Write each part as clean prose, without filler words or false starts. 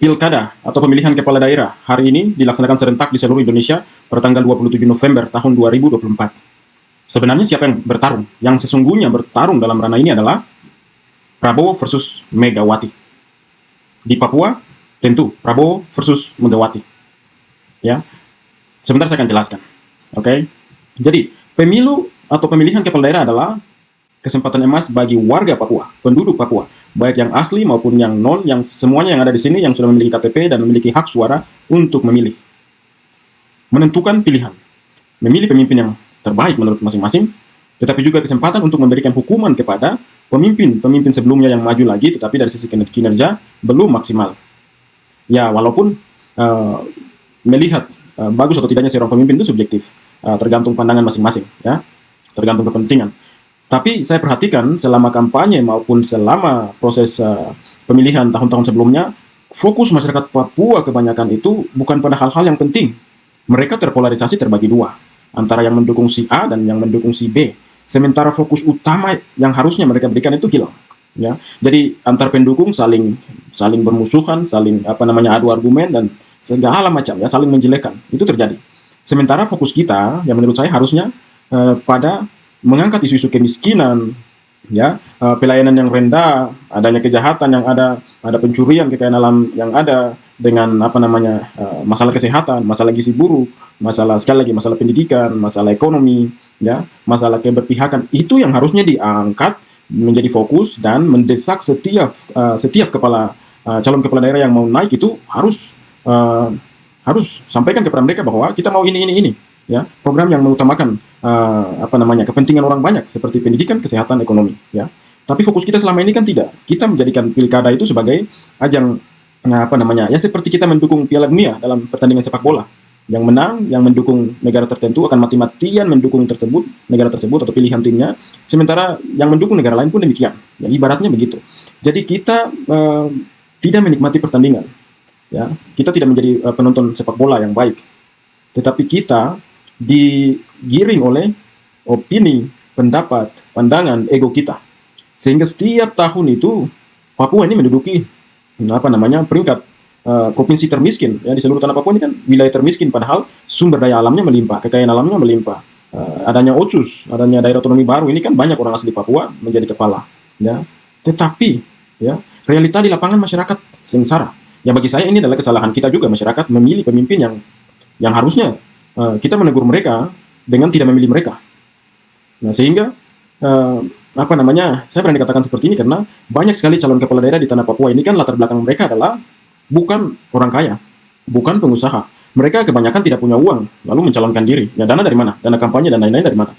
Pilkada atau pemilihan kepala daerah hari ini dilaksanakan serentak di seluruh Indonesia pada tanggal 27 November tahun 2024. Sebenarnya siapa yang bertarung? Yang sesungguhnya bertarung dalam ranah ini adalah Prabowo versus Megawati. Di Papua, tentu Prabowo versus Megawati. Ya, sebentar saya akan jelaskan. Oke, jadi pemilu atau pemilihan kepala daerah adalah kesempatan emas bagi warga Papua, penduduk Papua, baik yang asli maupun yang non, yang semuanya yang ada di sini yang sudah memiliki KTP dan memiliki hak suara untuk memilih, menentukan pilihan, memilih pemimpin yang terbaik menurut masing-masing, tetapi juga kesempatan untuk memberikan hukuman kepada pemimpin sebelumnya yang maju lagi, tetapi dari sisi kinerja belum maksimal. Ya, walaupun melihat bagus atau tidaknya seorang pemimpin itu subjektif, tergantung pandangan masing-masing, ya, tergantung kepentingan. Tapi saya perhatikan selama kampanye maupun selama proses pemilihan tahun-tahun sebelumnya, fokus masyarakat Papua kebanyakan itu bukan pada hal-hal yang penting. Mereka terpolarisasi terbagi dua, antara yang mendukung si A dan yang mendukung si B. Sementara fokus utama yang harusnya mereka berikan itu hilang. Ya, jadi antar pendukung saling bermusuhan, saling adu argumen dan segala macam, ya, saling menjelekan. Itu terjadi. Sementara fokus kita, yang menurut saya harusnya pada mengangkat isu-isu kemiskinan, ya, pelayanan yang rendah, adanya kejahatan yang ada pencurian kekayaan alam yang ada, dengan masalah kesehatan, masalah gizi buruk, masalah pendidikan, masalah ekonomi, ya, masalah keberpihakan, itu yang harusnya diangkat menjadi fokus dan mendesak setiap calon kepala daerah yang mau naik itu harus sampaikan kepada mereka bahwa kita mau ini, ya, program yang mengutamakan kepentingan orang banyak seperti pendidikan, kesehatan, ekonomi, ya. Tapi fokus kita selama ini kan tidak. Kita menjadikan pilkada itu sebagai ajang ya, seperti kita mendukung Piala Dunia dalam pertandingan sepak bola. Yang menang, yang mendukung negara tertentu akan mati-matian mendukung negara tersebut atau pilihan timnya. Sementara yang mendukung negara lain pun demikian. Ya, ibaratnya begitu. Jadi kita tidak menikmati pertandingan. Ya, kita tidak menjadi penonton sepak bola yang baik. Tetapi kita digiring oleh opini, pendapat, pandangan, ego kita. Sehingga setiap tahun itu Papua ini menduduki peringkat provinsi termiskin, ya, di seluruh tanah Papua ini kan wilayah termiskin, padahal sumber daya alamnya melimpah, kekayaan alamnya melimpah. Adanya OCUS, adanya daerah otonomi baru, ini kan banyak orang asli Papua menjadi kepala, ya. Tetapi, ya, realita di lapangan masyarakat sengsara. Ya, bagi saya ini adalah kesalahan kita juga, masyarakat memilih pemimpin yang harusnya kita menegur mereka dengan tidak memilih mereka. Nah, sehingga saya berani katakan seperti ini karena banyak sekali calon kepala daerah di tanah Papua ini kan latar belakang mereka adalah bukan orang kaya, bukan pengusaha. Mereka kebanyakan tidak punya uang, lalu mencalonkan diri. Ya, dana dari mana? Dana kampanye dan lain-lain dari mana?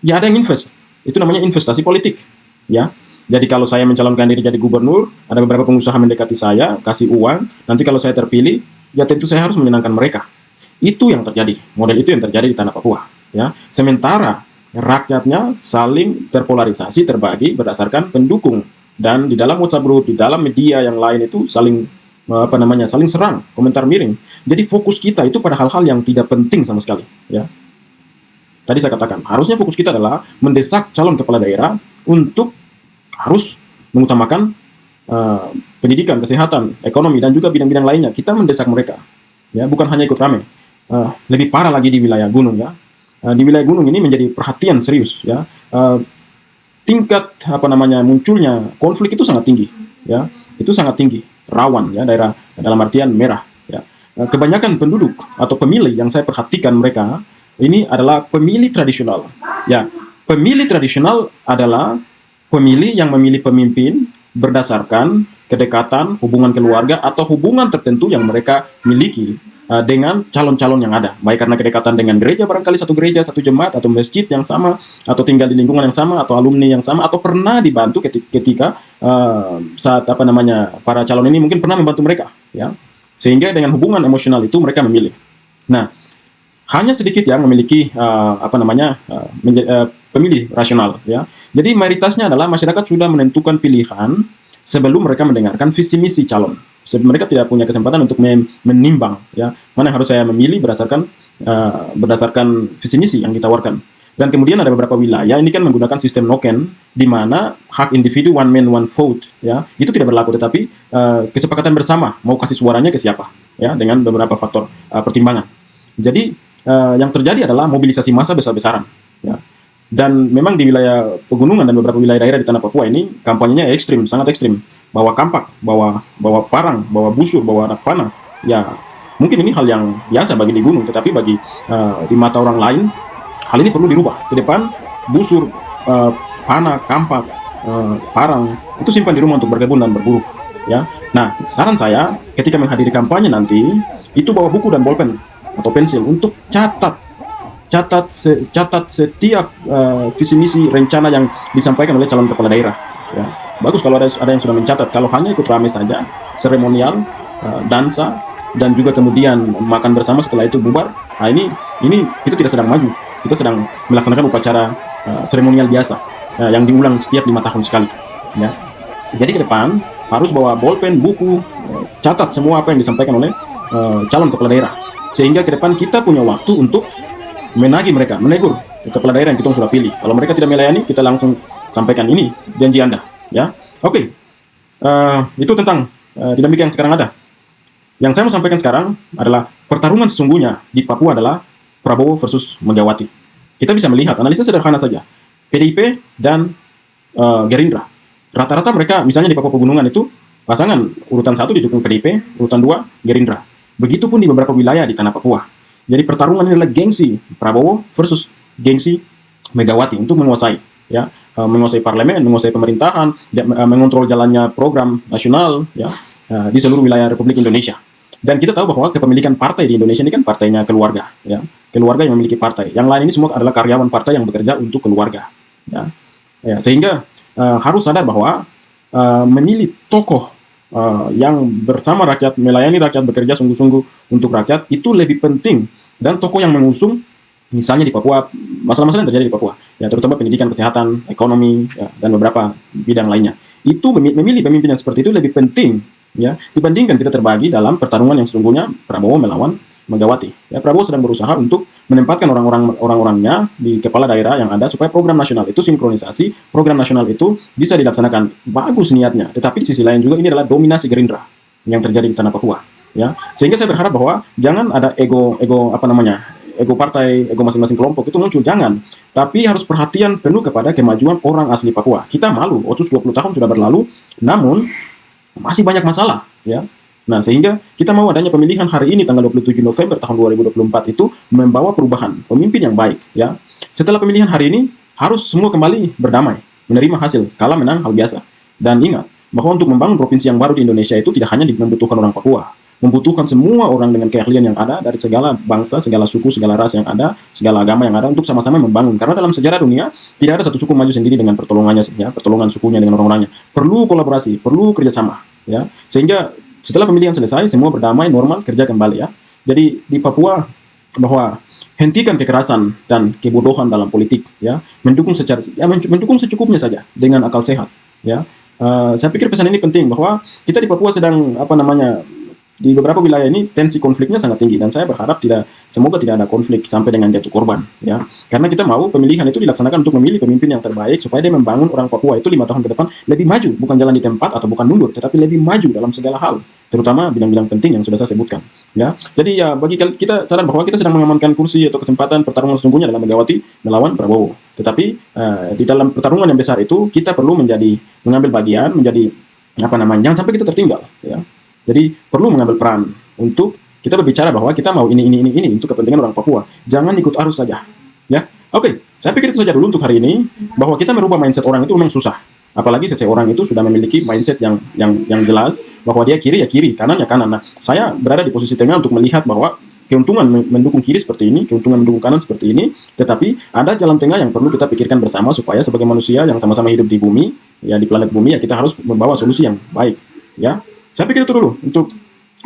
Ya, ada yang invest. Itu namanya investasi politik. Ya, jadi kalau saya mencalonkan diri jadi gubernur, ada beberapa pengusaha mendekati saya, kasih uang. Nanti kalau saya terpilih, ya tentu saya harus menyenangkan mereka. Itu yang terjadi. Model itu yang terjadi di tanah Papua. Ya, sementara rakyatnya saling terpolarisasi, terbagi berdasarkan pendukung, dan di dalam WhatsApp group, di dalam media yang lain itu saling serang, komentar miring. Jadi fokus kita itu pada hal-hal yang tidak penting sama sekali, ya. Tadi saya katakan, harusnya fokus kita adalah mendesak calon kepala daerah untuk harus mengutamakan pendidikan, kesehatan, ekonomi, dan juga bidang-bidang lainnya. Kita mendesak mereka, ya, bukan hanya ikut rame. Lebih parah lagi di wilayah gunung, ya. Di wilayah gunung ini menjadi perhatian serius, ya. Tingkat munculnya konflik itu sangat tinggi, ya. Itu sangat tinggi, rawan, ya, daerah dalam artian merah, ya. Kebanyakan penduduk atau pemilih yang saya perhatikan mereka ini adalah pemilih tradisional, ya. Pemilih tradisional adalah pemilih yang memilih pemimpin berdasarkan kedekatan, hubungan keluarga atau hubungan tertentu yang mereka miliki dengan calon-calon yang ada, baik karena kedekatan dengan gereja, barangkali satu gereja, satu jemaat, atau masjid yang sama, atau tinggal di lingkungan yang sama, atau alumni yang sama, atau pernah dibantu ketika saat para calon ini mungkin pernah membantu mereka, ya, sehingga dengan hubungan emosional itu mereka memilih. Nah, hanya sedikit yang memiliki pemilih rasional, ya. Jadi mayoritasnya adalah masyarakat sudah menentukan pilihan sebelum mereka mendengarkan visi misi calon. Mereka tidak punya kesempatan untuk menimbang, ya, mana yang harus saya memilih berdasarkan visi misi yang ditawarkan. Dan kemudian ada beberapa wilayah ini kan menggunakan sistem noken, di mana hak individu one man one vote ya itu tidak berlaku, tetapi kesepakatan bersama mau kasih suaranya ke siapa ya dengan beberapa faktor pertimbangan. Jadi yang terjadi adalah mobilisasi massa besar-besaran ya. Dan memang di wilayah pegunungan dan beberapa wilayah daerah di tanah Papua ini kampanyenya ekstrim, sangat ekstrim. Bawa kampak, bawa parang, bawa busur, bawa anak panah. Ya mungkin ini hal yang biasa bagi di gunung, tetapi bagi di mata orang lain hal ini perlu dirubah. Ke depan, busur, panah, kampak, parang, itu simpan di rumah untuk berkebun dan berburu. Ya. Nah, saran saya ketika menghadiri kampanye nanti, itu bawa buku dan bolpen atau pensil untuk catat setiap visi misi rencana yang disampaikan oleh calon kepala daerah. Ya. Bagus kalau ada yang sudah mencatat. Kalau hanya ikut rame saja, seremonial, dansa, dan juga kemudian makan bersama setelah itu bubar, nah ini kita tidak sedang maju. Kita sedang melaksanakan upacara seremonial biasa yang diulang setiap 5 tahun sekali. Ya. Jadi ke depan harus bawa bolpen, buku, catat semua apa yang disampaikan oleh calon kepala daerah. Sehingga ke depan kita punya waktu untuk menagih mereka, menegur kepala daerah yang kita sudah pilih. Kalau mereka tidak melayani, kita langsung sampaikan ini janji Anda. Ya, oke. Itu tentang dinamika yang sekarang ada. Yang saya mau sampaikan sekarang adalah pertarungan sesungguhnya di Papua adalah Prabowo versus Megawati. Kita bisa melihat, analisa sederhana saja. PDIP dan Gerindra. Rata-rata mereka, misalnya di Papua Pegunungan itu, pasangan urutan 1 didukung PDIP, urutan 2 Gerindra. Begitupun di beberapa wilayah di tanah Papua. Jadi pertarungan ini adalah gengsi Prabowo versus gengsi Megawati untuk menguasai, ya, menguasai parlemen, menguasai pemerintahan, mengontrol jalannya program nasional, ya, di seluruh wilayah Republik Indonesia. Dan kita tahu bahwa kepemilikan partai di Indonesia ini kan partainya keluarga, ya, keluarga yang memiliki partai. Yang lain ini semua adalah karyawan partai yang bekerja untuk keluarga, ya, sehingga harus sadar bahwa memilih tokoh yang bersama rakyat, melayani rakyat, bekerja sungguh-sungguh untuk rakyat itu lebih penting. Dan tokoh yang mengusung, misalnya di Papua, masalah-masalah yang terjadi di Papua, ya, terutama pendidikan, kesehatan, ekonomi, ya, dan beberapa bidang lainnya, itu memilih pemimpin yang seperti itu lebih penting, ya, dibandingkan kita terbagi dalam pertarungan yang sesungguhnya Prabowo melawan Megawati. Ya, Prabowo sedang berusaha untuk menempatkan orang-orangnya di kepala daerah yang ada supaya program nasional itu sinkronisasi, program nasional itu bisa dilaksanakan. Bagus niatnya, tetapi di sisi lain juga ini adalah dominasi Gerindra yang terjadi di tanah Papua. Ya, sehingga saya berharap bahwa jangan ada ego partai, ego masing-masing kelompok itu muncul, jangan. Tapi harus perhatian penuh kepada kemajuan orang asli Papua. Kita malu, otus 20 tahun sudah berlalu, namun masih banyak masalah, ya. Nah, sehingga kita mau adanya pemilihan hari ini tanggal 27 November tahun 2024 itu membawa perubahan, pemimpin yang baik, ya. Setelah pemilihan hari ini harus semua kembali berdamai, menerima hasil, kalah menang hal biasa. Dan ingat bahwa untuk membangun provinsi yang baru di Indonesia itu tidak hanya membutuhkan orang Papua, membutuhkan semua orang dengan keahlian yang ada dari segala bangsa, segala suku, segala ras yang ada, segala agama yang ada untuk sama-sama membangun. Karena dalam sejarah dunia tidak ada satu suku maju sendiri dengan pertolongannya, ya, pertolongan sukunya dengan orang-orangnya. Perlu kolaborasi, perlu kerjasama, ya. Sehingga setelah pemilihan selesai, semua berdamai, normal, kerja kembali, ya. Jadi di Papua bahwa hentikan kekerasan dan kebodohan dalam politik, ya. Mendukung secukupnya saja dengan akal sehat, ya. Saya pikir pesan ini penting bahwa kita di Papua sedang di beberapa wilayah ini tensi konfliknya sangat tinggi, dan saya berharap semoga tidak ada konflik sampai dengan jatuh korban, ya. Karena kita mau pemilihan itu dilaksanakan untuk memilih pemimpin yang terbaik supaya dia membangun orang Papua itu 5 tahun ke depan lebih maju, bukan jalan di tempat atau bukan mundur, tetapi lebih maju dalam segala hal, terutama bidang-bidang penting yang sudah saya sebutkan, ya. Jadi ya bagi kita sadar bahwa kita sedang mengamankan kursi atau kesempatan pertarungan sesungguhnya dalam Megawati melawan Prabowo. Tetapi di dalam pertarungan yang besar itu kita perlu mengambil bagian, jangan sampai kita tertinggal, ya. Jadi perlu mengambil peran untuk kita berbicara bahwa kita mau ini untuk kepentingan orang Papua. Jangan ikut arus saja, ya. Oke, saya pikir itu saja dulu untuk hari ini, bahwa kita merubah mindset orang itu memang susah. Apalagi seseorang itu sudah memiliki mindset yang jelas bahwa dia kiri ya kiri, kanan ya kanan. Nah, saya berada di posisi tengah untuk melihat bahwa keuntungan mendukung kiri seperti ini, keuntungan mendukung kanan seperti ini, tetapi ada jalan tengah yang perlu kita pikirkan bersama supaya sebagai manusia yang sama-sama hidup di bumi, ya, di planet bumi, ya, kita harus membawa solusi yang baik, ya. Saya pikir itu dulu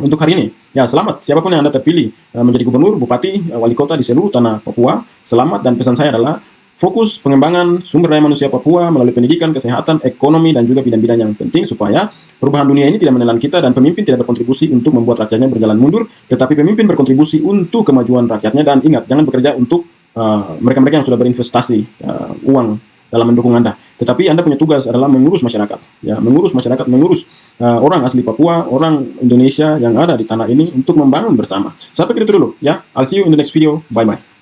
untuk hari ini. Ya, selamat siapapun yang Anda terpilih menjadi gubernur, bupati, wali kota di seluruh tanah Papua. Selamat, dan pesan saya adalah fokus pengembangan sumber daya manusia Papua melalui pendidikan, kesehatan, ekonomi, dan juga bidang-bidang yang penting supaya perubahan dunia ini tidak menelan kita dan pemimpin tidak berkontribusi untuk membuat rakyatnya berjalan mundur, tetapi pemimpin berkontribusi untuk kemajuan rakyatnya. Dan ingat, jangan bekerja untuk mereka-mereka yang sudah berinvestasi uang dalam mendukung Anda. Tetapi Anda punya tugas adalah mengurus masyarakat, ya, mengurus masyarakat, mengurus orang asli Papua, orang Indonesia yang ada di tanah ini untuk membangun bersama. Saya pikir itu dulu, ya. I'll see you in the next video. Bye bye.